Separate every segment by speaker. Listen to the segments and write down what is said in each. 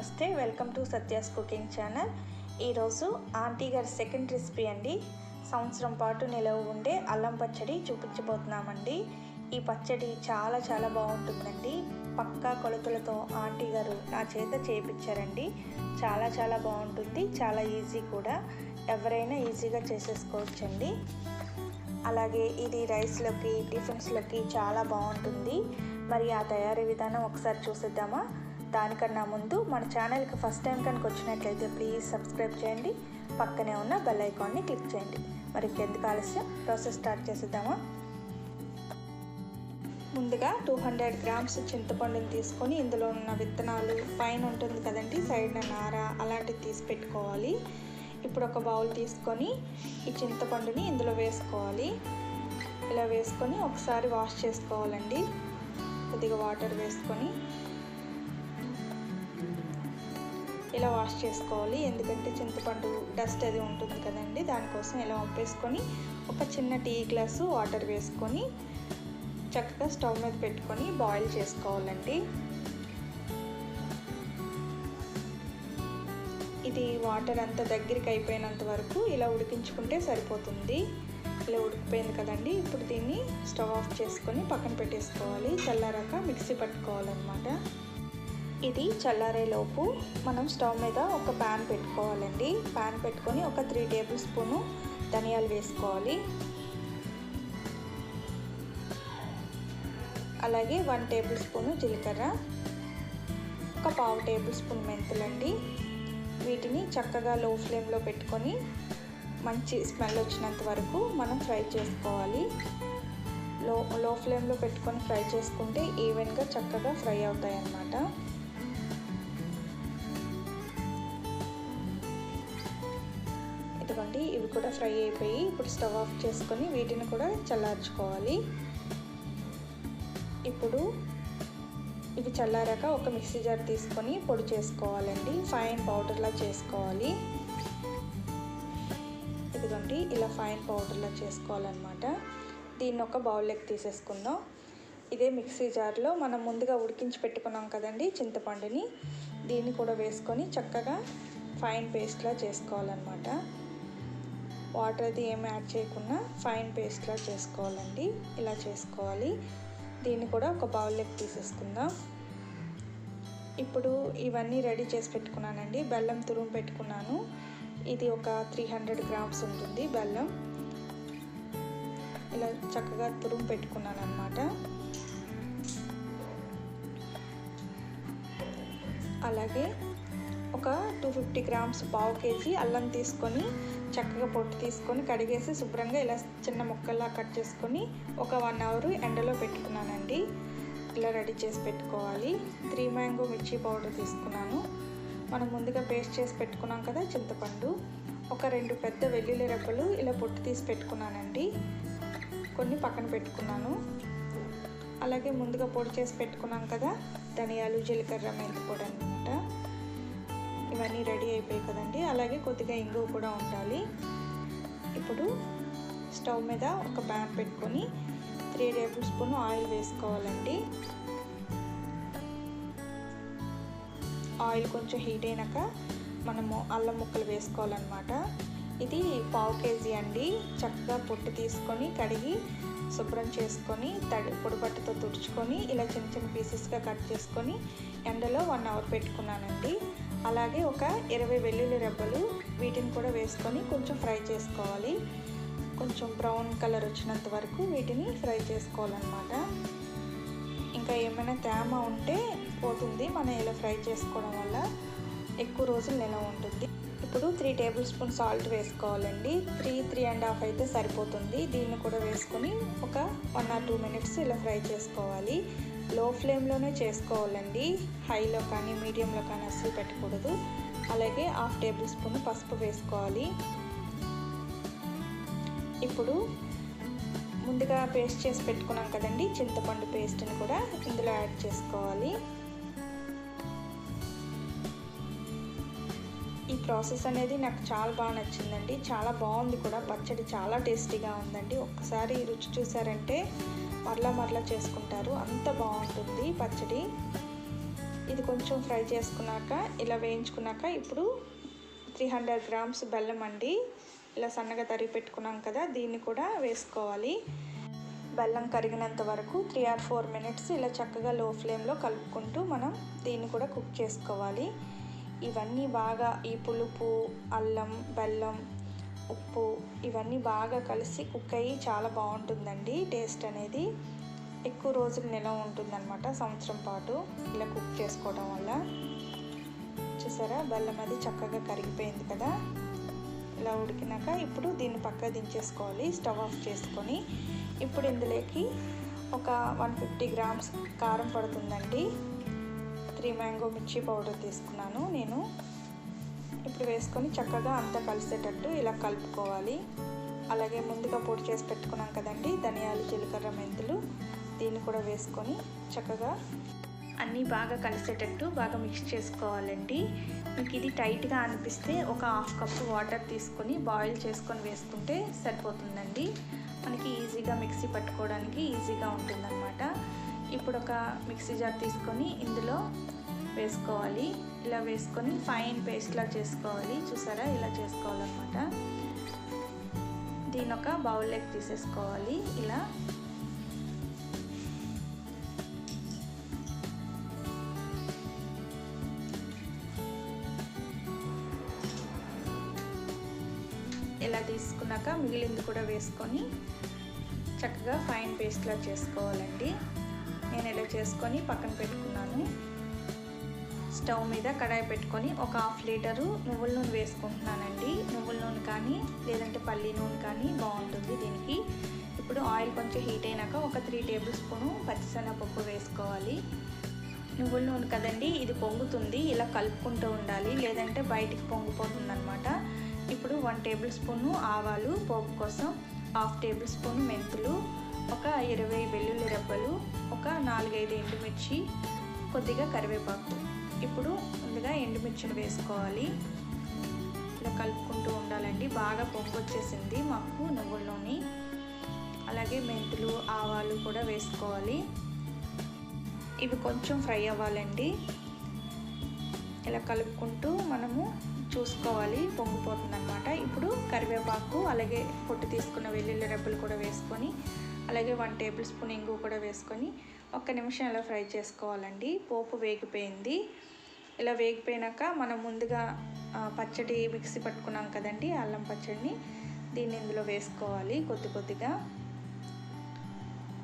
Speaker 1: నమస్తే, welcome to Satya's cooking channel. ఈరోజు aunty గారి సెకండ్ రెసిపీ అండి. సంవత్సరం పాటు నిలవ ఉండే అల్లం పచ్చడి చూపించబోతున్నామండి. ఈ పచ్చడి చాలా బాగుంటుందండి. పక్కా కొలతలతో ఆంటీ గారు నా చేత చేయించారండి. చాలా బాగుంటుంది, చాలా ఈజీ కూడా. ఎవరైనా ఈజీగా చేసేసుకోవచ్చండి. అలాగే ఇది రైస్లోకి, టిఫిన్స్లోకి చాలా బాగుంటుంది. మరి ఆ తయారీ విధానం ఒకసారి చూసేద్దామా? దానికన్నా ముందు మన ఛానల్కి ఫస్ట్ టైం కనుక వచ్చినట్లయితే ప్లీజ్ సబ్స్క్రైబ్ చేయండి. పక్కనే ఉన్న బెల్ ఐకాన్ని క్లిక్ చేయండి. మరి ఇంకెందుకు ఆలస్యం, ప్రాసెస్ స్టార్ట్ చేసేద్దామా? ముందుగా 200 గ్రామ్స్ చింతపండుని తీసుకొని ఇందులో ఉన్న విత్తనాలు, పైన ఉంటుంది కదండి సైడ్న నార, అలాంటివి తీసి పెట్టుకోవాలి. ఇప్పుడు ఒక బౌల్ తీసుకొని ఈ చింతపండుని ఇందులో వేసుకోవాలి. ఇలా వేసుకొని ఒకసారి వాష్ చేసుకోవాలండి. కొద్దిగా వాటర్ వేసుకొని ఇలా వాష్ చేసుకోవాలి. ఎందుకంటే చింతపండు డస్ట్ అది ఉంటుంది కదండి, దానికోసం ఇలా వంపేసుకొని ఒక చిన్న టీ గ్లాసు వాటర్ వేసుకొని చక్కగా స్టవ్ మీద పెట్టుకొని బాయిల్ చేసుకోవాలండి. ఇది వాటర్ అంతా దగ్గరికి అయిపోయినంత వరకు ఇలా ఉడికించుకుంటే సరిపోతుంది. ఇలా ఉడికిపోయింది కదండి. ఇప్పుడు దీన్ని స్టవ్ ఆఫ్ చేసుకొని పక్కన పెట్టేసుకోవాలి. చల్లారాక మిక్సీ పట్టుకోవాలన్నమాట. ఇది చల్లారేలోపు మనం స్టవ్ మీద ఒక ప్యాన్ పెట్టుకోవాలండి. ప్యాన్ పెట్టుకొని ఒక 3 టేబుల్ స్పూను ధనియాలు వేసుకోవాలి. అలాగే 1 టేబుల్ స్పూను జీలకర్ర, ఒక 1/2 టేబుల్ స్పూన్ మెంతులండి. వీటిని చక్కగా లో ఫ్లేమ్లో పెట్టుకొని మంచి స్మెల్ వచ్చినంత వరకు మనం ఫ్రై చేసుకోవాలి. లో ఫ్లేమ్లో పెట్టుకొని ఫ్రై చేసుకుంటే ఈవెన్గా చక్కగా ఫ్రై అవుతాయి అన్నమాట. ఇదిగోండి, ఇవి కూడా ఫ్రై అయిపోయి ఇప్పుడు స్టవ్ ఆఫ్ చేసుకొని వీటిని కూడా చల్లార్చుకోవాలి. ఇప్పుడు ఇవి చల్లారాక ఒక మిక్సీ జార్ తీసుకొని పొడి చేసుకోవాలండి. ఫైన్ పౌడర్లా చేసుకోవాలి. ఇదిగోండి, ఇలా ఫైన్ పౌడర్లా చేసుకోవాలన్నమాట. దీన్ని ఒక బౌల్లోకి తీసేసుకుందాం. ఇదే మిక్సీ జార్లో మనం ముందుగా ఉడికించి పెట్టుకున్నాం కదండి చింతపండుని, దీన్ని కూడా వేసుకొని చక్కగా ఫైన్ పేస్ట్లా చేసుకోవాలన్నమాట. వాటర్ అది ఏమి యాడ్ చేయకుండా ఫైన్ పేస్ట్లా చేసుకోవాలండి. ఇలా చేసుకోవాలి. దీన్ని కూడా ఒక బౌల్లోకి తీసేసుకుందాం. ఇప్పుడు ఇవన్నీ రెడీ చేసి పెట్టుకున్నానండి. బెల్లం తురుము పెట్టుకున్నాను. ఇది ఒక 300 గ్రామ్స్ ఉంటుంది బెల్లం. ఇలా చక్కగా తురుము పెట్టుకున్నాను అన్నమాట. అలాగే ఒక 250 గ్రామ్స్, 1/2 కేజీ అల్లం తీసుకొని చక్కగా పొట్టు తీసుకొని కడిగేసి శుభ్రంగా ఇలా చిన్న ముక్కల్లా కట్ చేసుకొని ఒక 1 అవర్ ఎండలో పెట్టుకున్నానండి. ఇలా రెడీ చేసి పెట్టుకోవాలి. 3 మ్యాంగో మిర్చి పౌడర్ తీసుకున్నాను. మనం ముందుగా పేస్ట్ చేసి పెట్టుకున్నాం కదా చింతపండు. ఒక 2 పెద్ద వెల్లుల్లి రెబ్బలు ఇలా పొట్టు తీసి పెట్టుకున్నానండి. కొన్ని పక్కన పెట్టుకున్నాను. అలాగే ముందుగా పొడి చేసి పెట్టుకున్నాం కదా ధనియాలు, జీలకర్ర, మెంతి పొడి అన్నమాట. ఇవన్నీ రెడీ అయిపోయాయి కదండి. అలాగే కొద్దిగా ఇంగువ కూడా ఉండాలి. ఇప్పుడు స్టవ్ మీద ఒక ప్యాన్ పెట్టుకొని 3 టేబుల్ స్పూన్ ఆయిల్ వేసుకోవాలండి. ఆయిల్ కొంచెం హీట్ అయినాక మనము అల్లం ముక్కలు వేసుకోవాలన్నమాట. ఇది 1/2 కేజీ అండి. చక్కగా పొట్టు తీసుకొని కడిగి శుభ్రం చేసుకొని పొడిపట్టుతో తుడుచుకొని ఇలా చిన్న పీసెస్గా కట్ చేసుకొని ఎండలో 1 అవర్ పెట్టుకున్నానండి. అలాగే ఒక 20 వెల్లుల్లి రెబ్బలు, వీటిని కూడా వేసుకొని కొంచెం ఫ్రై చేసుకోవాలి. కొంచెం బ్రౌన్ కలర్ వచ్చినంత వరకు వీటిని ఫ్రై చేసుకోవాలన్నమాట. ఇంకా ఏమైనా తేమ ఉంటే పోతుంది మనం ఇలా ఫ్రై చేసుకోవడం వల్ల, ఎక్కువ రోజులు నిలవ ఉంటుంది. ఇప్పుడు 3 టేబుల్ స్పూన్ సాల్ట్ వేసుకోవాలండి. 3-3.5 అయితే సరిపోతుంది. దీన్ని కూడా వేసుకొని ఒక 1 or 2 మినిట్స్ ఇలా ఫ్రై చేసుకోవాలి. లో ఫ్లేమ్లోనే చేసుకోవాలండి. హైలో కానీ మీడియంలో కానీ అస్సలు పెట్టకూడదు. అలాగే 1/2 టేబుల్ స్పూన్ పసుపు వేసుకోవాలి. ఇప్పుడు ముందుగా పేస్ట్ చేసి పెట్టుకున్నాం కదండి చింతపండు పేస్ట్ని కూడా ఇందులో యాడ్ చేసుకోవాలి. ఈ ప్రాసెస్ అనేది నాకు చాలా బాగా నచ్చిందండి. చాలా బాగుంది కూడా. పచ్చడి చాలా టేస్టీగా ఉందండి. ఒక్కసారి రుచి చూసారంటే మరలా చేసుకుంటారు. అంత బాగుంటుంది పచ్చడి. ఇది కొంచెం ఫ్రై చేసుకున్నాక ఇలా వేయించుకున్నాక ఇప్పుడు 300 గ్రామ్స్ బెల్లం అండి, ఇలా సన్నగా తరిగి పెట్టుకున్నాం కదా, దీన్ని కూడా వేసుకోవాలి. బెల్లం కరిగినంత వరకు 3 or 4 మినిట్స్ ఇలా చక్కగా లో ఫ్లేమ్లో కలుపుకుంటూ మనం దీన్ని కూడా కుక్ చేసుకోవాలి. ఇవన్నీ బాగా ఈ పులుపు, అల్లం, బెల్లం, ఉప్పు ఇవన్నీ బాగా కలిసి కుక్ అయ్యి చాలా బాగుంటుందండి. టేస్ట్ అనేది ఎక్కువ రోజులు నిల్వ ఉంటుందన్నమాట, సంవత్సరం పాటు ఇలా కుక్ చేసుకోవడం వల్ల. చూసారా బెల్లం అది చక్కగా కరిగిపోయింది కదా. ఇలా ఉడికినాక ఇప్పుడు దీన్ని పక్కన దించేసుకోవాలి, స్టవ్ ఆఫ్ చేసుకొని. ఇప్పుడు ఇందులోకి ఒక 150 గ్రామ్స్ కారం పడుతుందండి. 3 మ్యాంగో మిర్చి పౌడర్ తీసుకున్నాను నేను. ఇప్పుడు వేసుకొని చక్కగా అంతా కలిసేటట్టు ఇలా కలుపుకోవాలి. అలాగే ముందుగా పొడి చేసి పెట్టుకున్నాం కదండి ధనియాలు, జీలకర్ర, మెంతులు, దీన్ని కూడా వేసుకొని చక్కగా అన్నీ బాగా కలిసేటట్టు బాగా మిక్స్ చేసుకోవాలండి. మీకు ఇది టైట్గా అనిపిస్తే ఒక 1/2 కప్పు వాటర్ తీసుకొని బాయిల్ చేసుకొని వేసుకుంటే సరిపోతుందండి. మనకి ఈజీగా మిక్సీ పట్టుకోవడానికి ఈజీగా ఉంటుందన్నమాట. ఇప్పుడు ఒక మిక్సీ జార్ తీసుకొని ఇందులో వేసుకోవాలి. ఇలా వేసుకొని ఫైన్ పేస్ట్లా చేసుకోవాలి. చూసారా ఇలా చేసుకోవాలన్నమాట. దీని ఒక బౌల్లోకి తీసేసుకోవాలి. ఇలా ఇలా తీసుకున్నాక మిగిలింది కూడా వేసుకొని చక్కగా ఫైన్ పేస్ట్లా చేసుకోవాలండి. నేను ఇలా చేసుకొని పక్కన పెట్టుకున్నాను. స్టవ్ మీద కడాయి పెట్టుకొని ఒక 1/2 లీటరు నువ్వుల నూనె వేసుకుంటున్నానండి. నువ్వుల నూనె కానీ లేదంటే పల్లి నూనె కానీ బాగుంటుంది దీనికి. ఇప్పుడు ఆయిల్ కొంచెం హీట్ అయినాక ఒక 3 టేబుల్ స్పూను పచ్చిశనగపప్పు వేసుకోవాలి. నువ్వుల నూనె కదండి, ఇది పొంగుతుంది, ఇలా కలుపుకుంటూ ఉండాలి, లేదంటే బయటికి పొంగిపోతుంది అనమాట. ఇప్పుడు 1 టేబుల్ స్పూను ఆవాలు పోపు కోసం, 1/2 టేబుల్ స్పూన్ మెంతులు, ఒక 20 వెల్లుల్లి రెబ్బలు, ఒక 4-5 ఎండుమిర్చి, కొద్దిగా కరివేపాకు. ఇప్పుడు ముందుగా ఎండుమిర్చిని వేసుకోవాలి. ఇలా కలుపుకుంటూ ఉండాలండి. బాగా పొంగు వచ్చేసింది మాకు నువ్వుల నూనె. అలాగే మెంతులు, ఆవాలు కూడా వేసుకోవాలి. ఇవి కొంచెం ఫ్రై అవ్వాలండి. ఇలా కలుపుకుంటూ మనము చూసుకోవాలి, పొంగిపోతుంది అనమాట. ఇప్పుడు కరివేపాకు అలాగే పొట్టు తీసుకున్న వెల్లుల్లి రెబ్బలు కూడా వేసుకొని, అలాగే 1 టేబుల్ స్పూన్ ఇంగు కూడా వేసుకొని 1 నిమిషం ఇలా ఫ్రై చేసుకోవాలండి. పోపు వేగిపోయింది. ఇలా వేగిపోయినాక మనం ముందుగా పచ్చడి మిక్సీ పట్టుకున్నాం కదండి, అల్లం పచ్చడిని, దీన్ని ఇందులో వేసుకోవాలి. కొద్దిగా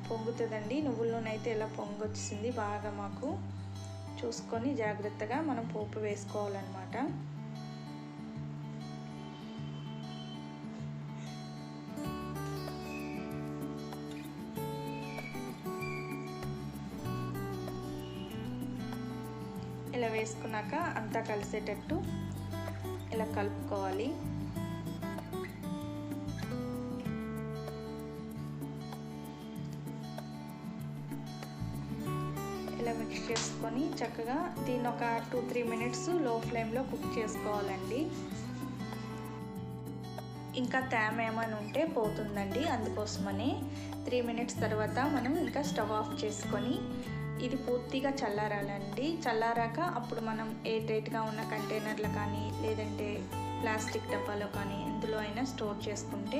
Speaker 1: పొంగుతుందండి. నువ్వుల నూనె అయితే ఇలా పొంగొచ్చింది బాగా. మాకు చూసుకొని జాగ్రత్తగా మనం పోపు వేసుకోవాలన్నమాట. ఇలా వేసుకున్నాక అంతా కలిసేటట్టు ఇలా కలుపుకోవాలి. ఇలా మిక్స్ చేసుకొని చక్కగా దీన్ని ఒక 2-3 మినిట్స్ లో ఫ్లేమ్లో కుక్ చేసుకోవాలండి. ఇంకా తేమ ఏమైనా ఉంటే పోతుందండి, అందుకోసమని 3 మినిట్స్ తర్వాత మనం ఇంకా స్టవ్ ఆఫ్ చేసుకొని ఇది పూర్తిగా చల్లారాలండి. చల్లారాక అప్పుడు మనం ఎయిర్టైట్గా ఉన్న కంటైనర్లో కానీ లేదంటే ప్లాస్టిక్ డబ్బాలో కానీ ఎందులో అయినా స్టోర్ చేసుకుంటే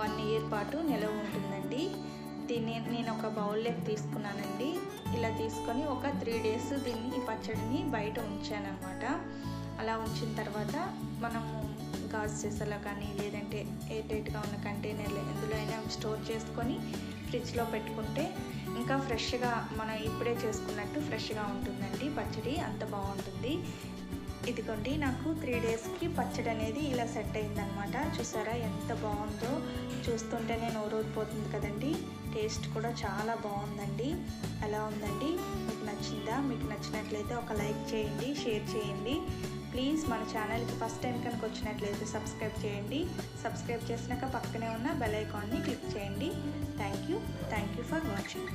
Speaker 1: 1 ఇయర్ పాటు నిలవ ఉంటుందండి. దీన్ని నేను ఒక బౌల్లోకి తీసుకున్నానండి. ఇలా తీసుకొని ఒక 3 డేస్ దీన్ని ఈ పచ్చడిని బయట ఉంచానన్నమాట. అలా ఉంచిన తర్వాత మనము గాజు సీసాలో కానీ లేదంటే ఎయిర్టైట్గా ఉన్న కంటైనర్లో ఎందులో అయినా స్టోర్ చేసుకొని ఫ్రిడ్జ్లో పెట్టుకుంటే ఇంకా ఫ్రెష్గా మనం ఇప్పుడే చేసుకున్నట్టు ఫ్రెష్గా ఉంటుందండి పచ్చడి, అంత బాగుంటుంది. ఇదిగోండి నాకు 3 డేస్కి పచ్చడి అనేది ఇలా సెట్ అయిందనమాట. చూసారా ఎంత బాగుందో, చూస్తుంటేనే నోరూరిపోతుంది కదండి. టేస్ట్ కూడా చాలా బాగుందండి. ఎలా ఉందండి, మీకు నచ్చిందా? మీకు నచ్చినట్లయితే ఒక లైక్ చేయండి, షేర్ చేయండి. ప్లీజ్ మన ఛానల్కి ఫస్ట్ టైం కనుక వచ్చినట్లయితే సబ్స్క్రైబ్ చేయండి. సబ్స్క్రైబ్ చేసినాక పక్కనే ఉన్న బెల్ ఐకాన్ని క్లిక్ చేయండి. Thank you for watching.